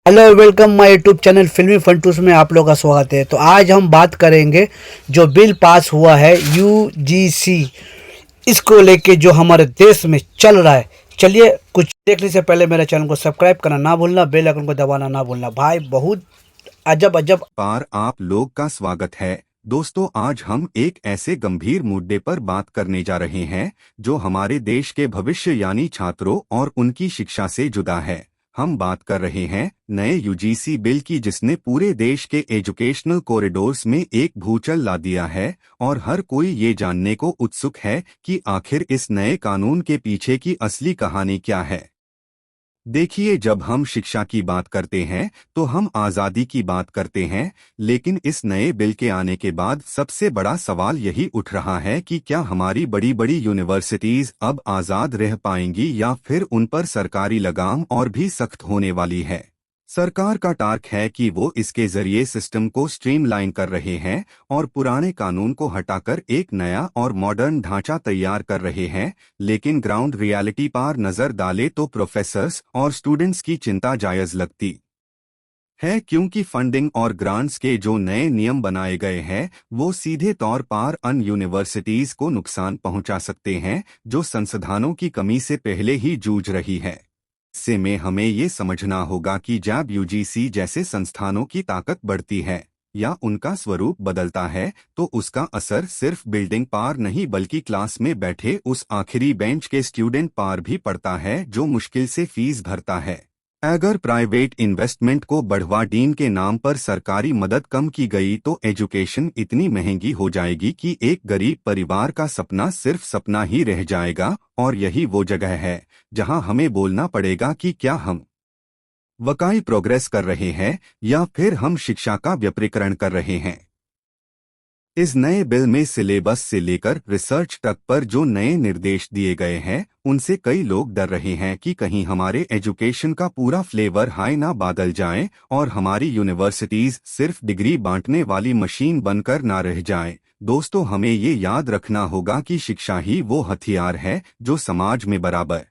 Hello welcome my YouTube channel फिल्मी फंटूस में आप लोग का स्वागत है। तो आज हम बात करेंगे जो बिल पास हुआ है यूजीसी, इसको लेके जो हमारे देश में चल रहा है। चलिए, कुछ देखने से पहले मेरे चैनल को सब्सक्राइब करना ना भूलना, बेल आइकन को दबाना ना भूलना। भाई बहुत अजब अजब पार आप लोग का स्वागत है। दोस्तों, आज हम एक ऐसे गंभीर मुद्दे पर बात करने जा रहे हैं जो हमारे देश के भविष्य यानी छात्रों और उनकी शिक्षा से जुड़ा है। हम बात कर रहे हैं नए यूजीसी बिल की, जिसने पूरे देश के एजुकेशनल कॉरिडोर्स में एक भूचाल ला दिया है और हर कोई ये जानने को उत्सुक है कि आखिर इस नए कानून के पीछे की असली कहानी क्या है। देखिए, जब हम शिक्षा की बात करते हैं तो हम आज़ादी की बात करते हैं, लेकिन इस नए बिल के आने के बाद सबसे बड़ा सवाल यही उठ रहा है कि क्या हमारी बड़ी बड़ी यूनिवर्सिटीज अब आज़ाद रह पाएंगी या फिर उन पर सरकारी लगाम और भी सख्त होने वाली है। सरकार का टार्क है कि वो इसके जरिए सिस्टम को स्ट्रीमलाइन कर रहे हैं और पुराने कानून को हटाकर एक नया और मॉडर्न ढांचा तैयार कर रहे हैं, लेकिन ग्राउंड रियलिटी पर नजर डाले तो प्रोफेसर्स और स्टूडेंट्स की चिंता जायज लगती है, क्योंकि फंडिंग और ग्रांट्स के जो नए नियम बनाए गए हैं वो सीधे तौर पर अन यूनिवर्सिटीज को नुकसान पहुंचा सकते हैं, जो संसाधनों की कमी से पहले ही जूझ रही है। से में हमें ये समझना होगा कि जब यूजीसी जैसे संस्थानों की ताकत बढ़ती है या उनका स्वरूप बदलता है तो उसका असर सिर्फ बिल्डिंग पार नहीं बल्कि क्लास में बैठे उस आखिरी बेंच के स्टूडेंट पार भी पड़ता है जो मुश्किल से फीस भरता है। अगर प्राइवेट इन्वेस्टमेंट को बढ़वा डीन के नाम पर सरकारी मदद कम की गई तो एजुकेशन इतनी महंगी हो जाएगी कि एक गरीब परिवार का सपना सिर्फ सपना ही रह जाएगा। और यही वो जगह है जहां हमें बोलना पड़ेगा कि क्या हम वाकई प्रोग्रेस कर रहे हैं या फिर हम शिक्षा का व्यापरीकरण कर रहे हैं। इस नए बिल में सिलेबस से लेकर रिसर्च तक पर जो नए निर्देश दिए गए हैं उनसे कई लोग डर रहे हैं कि कहीं हमारे एजुकेशन का पूरा फ्लेवर हाई ना बादल जाए और हमारी यूनिवर्सिटीज सिर्फ डिग्री बांटने वाली मशीन बनकर ना रह जाएं। दोस्तों, हमें ये याद रखना होगा कि शिक्षा ही वो हथियार है जो समाज में बराबर